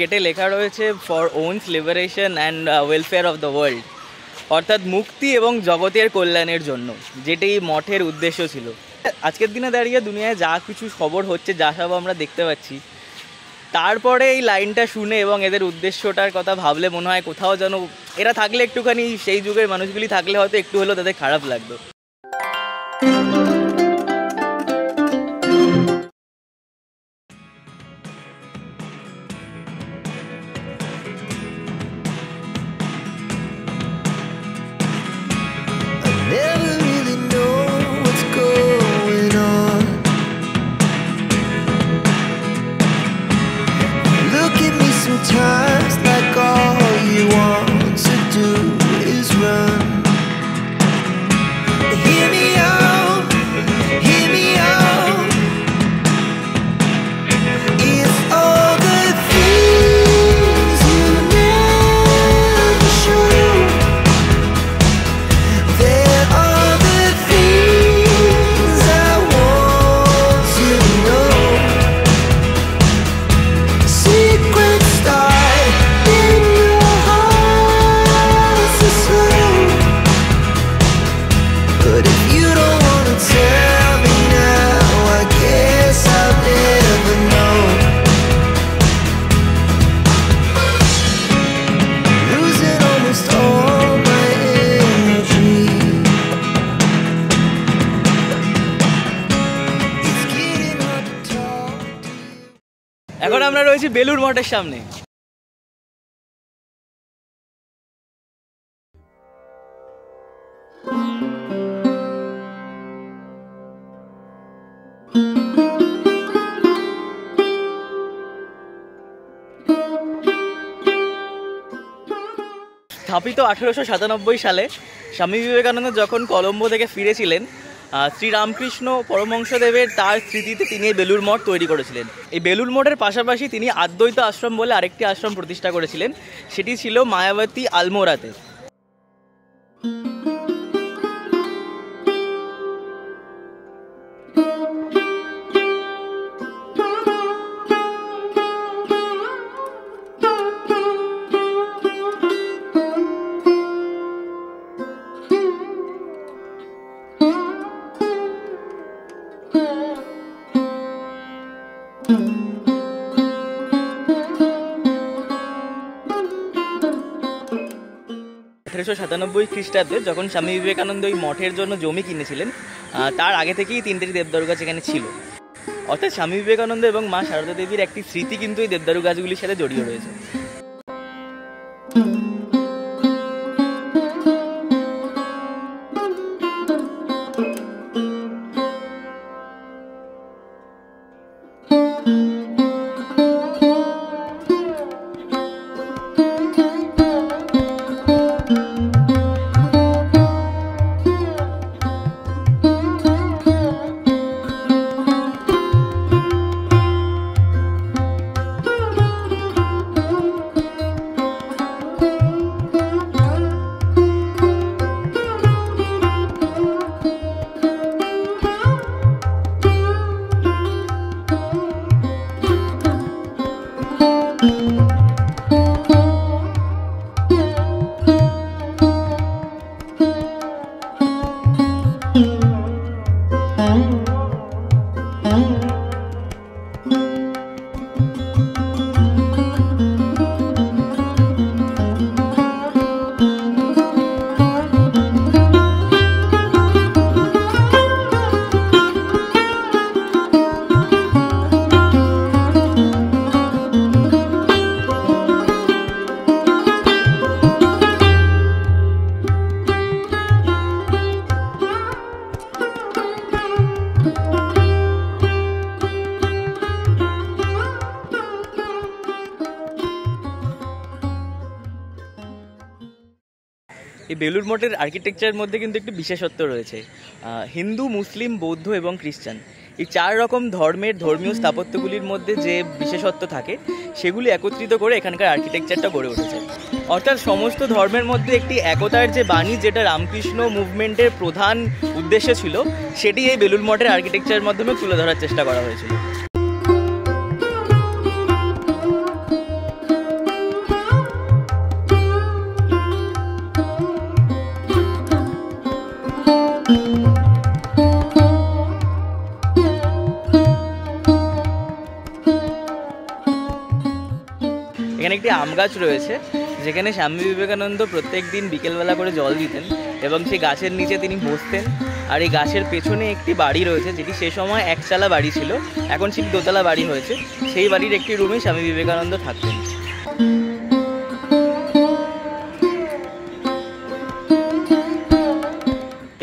কেটে লেখা রয়েছে for ওনস liberation and welfare of the world, অর্থাৎ মুক্তি এবং জগতের কল্যাণের জন্য, যেটি মঠের উদ্দেশ্য ছিল। আজকের দিনে দাঁড়িয়ে দুনিয়ায় যা কিছু খবর হচ্ছে, যা সব আমরা দেখতে পাচ্ছি, তারপরে এই লাইনটা শুনে এবং এদের উদ্দেশ্যটার কথা ভাবলে মনে হয় কোথাও যেন এরা থাকলে একটুখানি, সেই যুগের মানুষগুলি থাকলে হয়তো একটু হলেও তাদের খারাপ লাগতো। Sometimes like all you want to do is run. Hear me out, hear me out. It's all the things you never show. There are the things I want to know. Secrets এখন আমরা রয়েছি বেলুড় মঠের সামনে। স্থাপিত 1897 সালে স্বামী বিবেকানন্দ যখন কলম্বো থেকে ফিরেছিলেন, শ্রীরামকৃষ্ণ পরমহংসদেবের তার স্মৃতিতে তিনি এই বেলুড় মঠ তৈরি করেছিলেন। এই বেলুড় মঠের পাশাপাশি তিনি আদ্বৈত আশ্রম বলে আরেকটি আশ্রম প্রতিষ্ঠা করেছিলেন, সেটি ছিল মায়াবতী আলমোড়াতে। খ্রিস্টাব্দে যখন স্বামী বিবেকানন্দ এই মঠের জন্য জমি কিনেছিলেন, তার আগে থেকেই তিনটি দেবদারু গাছ এখানে ছিল। অর্থাৎ স্বামী বিবেকানন্দ এবং মা সারদা দেবীর একটি স্মৃতি কিন্তু এই দেবদারু গাছগুলির সাথে জড়িয়ে রয়েছে। এই বেলুড় মঠের আর্কিটেকচারের মধ্যে কিন্তু একটি বিশেষত্ব রয়েছে। হিন্দু, মুসলিম, বৌদ্ধ এবং খ্রিস্টান, এই চার রকম ধর্মের ধর্মীয় স্থাপত্যগুলির মধ্যে যে বিশেষত্ব থাকে, সেগুলি একত্রিত করে এখানকার আর্কিটেকচারটা গড়ে উঠেছে। অর্থাৎ সমস্ত ধর্মের মধ্যে একটি একতার যে বাণী, যেটা রামকৃষ্ণ মুভমেন্টের প্রধান উদ্দেশ্য ছিল, সেটি এই বেলুড় মঠের আর্কিটেকচারের মাধ্যমে তুলে ধরার চেষ্টা করা হয়েছিল। এখানে একটি আম গাছ রয়েছে, যেখানে স্বামী বিবেকানন্দ প্রত্যেক দিন বিকেলবেলা করে জল দিতেন এবং সেই গাছের নিচে তিনি বসতেন। আর এই গাছের পেছনে একটি বাড়ি রয়েছে, যেটি সে সময় একচালা বাড়ি ছিল, এখন সেটি দোতলা বাড়ি হয়েছে। সেই বাড়ির একটি রুমে স্বামী বিবেকানন্দ থাকতেন।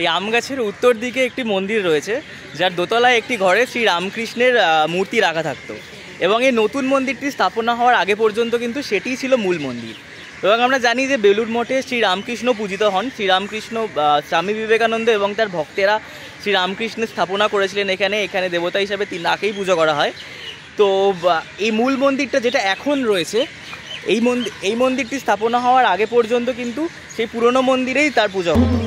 এই আম গাছের উত্তর দিকে একটি মন্দির রয়েছে, যার দোতলায় একটি ঘরে শ্রী রামকৃষ্ণের মূর্তি রাখা থাকতো, এবং এই নতুন মন্দিরটি স্থাপনা হওয়ার আগে পর্যন্ত কিন্তু সেটিই ছিল মূল মন্দির। এবং আমরা জানি যে বেলুড় মঠে শ্রীরামকৃষ্ণ পূজিত হন। শ্রীরামকৃষ্ণ, স্বামী বিবেকানন্দ এবং তার ভক্তেরা শ্রীরামকৃষ্ণের স্থাপনা করেছিলেন এখানে দেবতা হিসাবে তাকেই পুজো করা হয়। তো এই মূল মন্দিরটা যেটা এখন রয়েছে, এই মন্দিরটি স্থাপনা হওয়ার আগে পর্যন্ত কিন্তু সেই পুরনো মন্দিরেই তার পুজো হতো।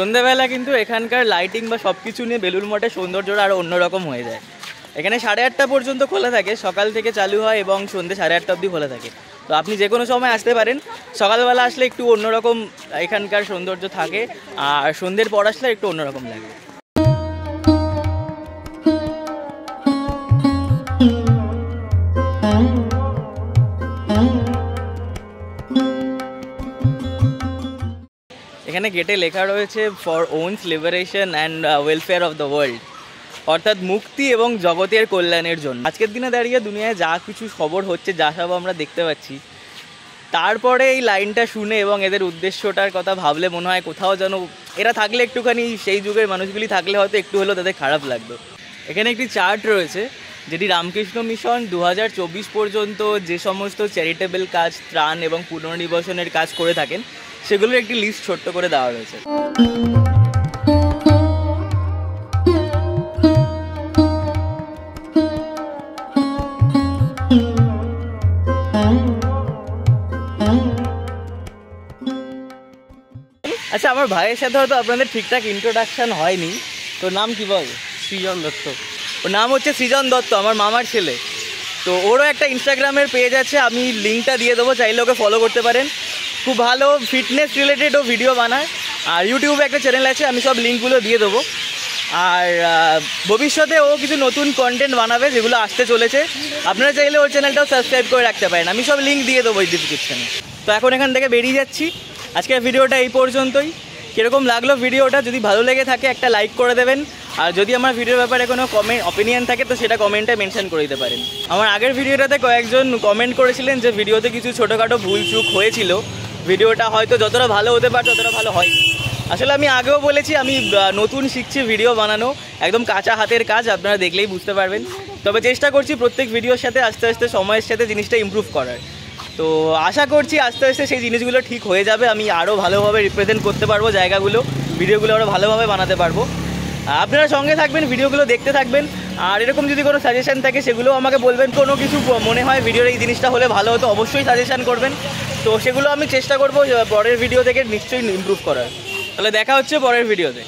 সন্ধ্যেবেলা কিন্তু এখানকার লাইটিং বা সব কিছু নিয়ে বেলুড় মঠের সৌন্দর্যটা আরও অন্যরকম হয়ে যায়। এখানে 8:30 পর্যন্ত খোলা থাকে, সকাল থেকে চালু হয় এবং সন্ধ্যে 8:30 অবধি খোলা থাকে। তো আপনি যে কোনো সময় আসতে পারেন। সকালবেলা আসলে একটু অন্যরকম এখানকার সৌন্দর্য থাকে, আর সন্ধ্যের পর আসলে একটু অন্যরকম লাগে। এখানে গেটে লেখা রয়েছে for ওনস liberation and welfare of the world, অর্থাৎ মুক্তি এবং জগতের কল্যাণের জন্য। আজকের দিনে দাঁড়িয়ে দুনিয়ায় যা কিছু খবর হচ্ছে, যা সব আমরা দেখতে পাচ্ছি, তারপরে এই লাইনটা শুনে এবং এদের উদ্দেশ্যটার কথা ভাবলে মনে হয় কোথাও যেন এরা থাকলে একটুখানি সেই যুগের মানুষগুলি থাকলে হয়তো একটু হলেও তাদের খারাপ লাগতো। এখানে একটি চার্ট রয়েছে, যেটি রামকৃষ্ণ মিশন 2024 পর্যন্ত যে সমস্ত চ্যারিটেবল কাজ, ত্রাণ এবং পুনর্নিবাসনের কাজ করে থাকেন, সেগুলোর একটি লিস্ট ছোট্ট করে দেওয়া রয়েছে। আচ্ছা, আমার ভাইয়ের সাথে হয়তো আপনাদের ঠিকঠাক ইন্ট্রোডাকশান হয়নি, তো নাম কি বল? সৃজন দত্ত। ওর নাম হচ্ছে সৃজন দত্ত, আমার মামার ছেলে। তো ওরও একটা ইনস্টাগ্রামের পেজ আছে, আমি লিঙ্কটা দিয়ে দেবো, চাইলে ওকে ফলো করতে পারেন। খুব ভালো ফিটনেস রিলেটেড ও ভিডিও বানায়। আর ইউটিউবে একটা চ্যানেল আছে, আমি সব লিঙ্কগুলো দিয়ে দেবো। আর ভবিষ্যতে ও কিছু নতুন কন্টেন্ট বানাবে, যেগুলো আসতে চলেছে। আপনারা চাইলে ওর চ্যানেলটাও সাবস্ক্রাইব করে রাখতে পারেন, আমি সব লিঙ্ক দিয়ে দেবো এই ডিসক্রিপশানে। তো এখন এখান থেকে বেরিয়ে যাচ্ছি। আজকের ভিডিওটা এই পর্যন্তই। কীরকম লাগলো ভিডিওটা? যদি ভালো লেগে থাকে একটা লাইক করে দেবেন, আর যদি আমার ভিডিওর ব্যাপারে কোনো অপিনিয়ন থাকে তো সেটা কমেন্টে মেনশন করে দিতে পারেন। আমার আগের ভিডিওটাতে কয়েকজন কমেন্ট করেছিলেন যে ভিডিওতে কিছু ছোটোখাটো ভুল চুক হয়েছিল, ভিডিওটা হয়তো যতটা ভালো হতে পারে ততটা ভালো হয়নি। আসলে আমি আগেও বলেছি, আমি নতুন শিখছি ভিডিও বানানো, একদম কাঁচা হাতের কাজ, আপনারা দেখলেই বুঝতে পারবেন। তবে চেষ্টা করছি প্রত্যেক ভিডিওর সাথে আস্তে আস্তে সময়ের সাথে জিনিসটা ইমপ্রুভ করার। তো আশা করছি আস্তে আস্তে সেই জিনিসগুলো ঠিক হয়ে যাবে, আমি আরও ভালোভাবে রিপ্রেজেন্ট করতে পারবো জায়গাগুলো, ভিডিওগুলো আরও ভালোভাবে বানাতে পারবো। আপনারা সঙ্গে থাকবেন, ভিডিওগুলো দেখতে থাকবেন। আর এরকম যদি কোনো সাজেশান থাকে সেগুলোও আমাকে বলবেন। কোনো কিছু মনে হয় ভিডিওর এই জিনিসটা হলে ভালো হতো, অবশ্যই সাজেশান করবেন। তো সেগুলো আমি চেষ্টা করবো পরের ভিডিও থেকে নিশ্চয়ই ইমপ্রুভ করার। তাহলে দেখা হচ্ছে পরের ভিডিওতে।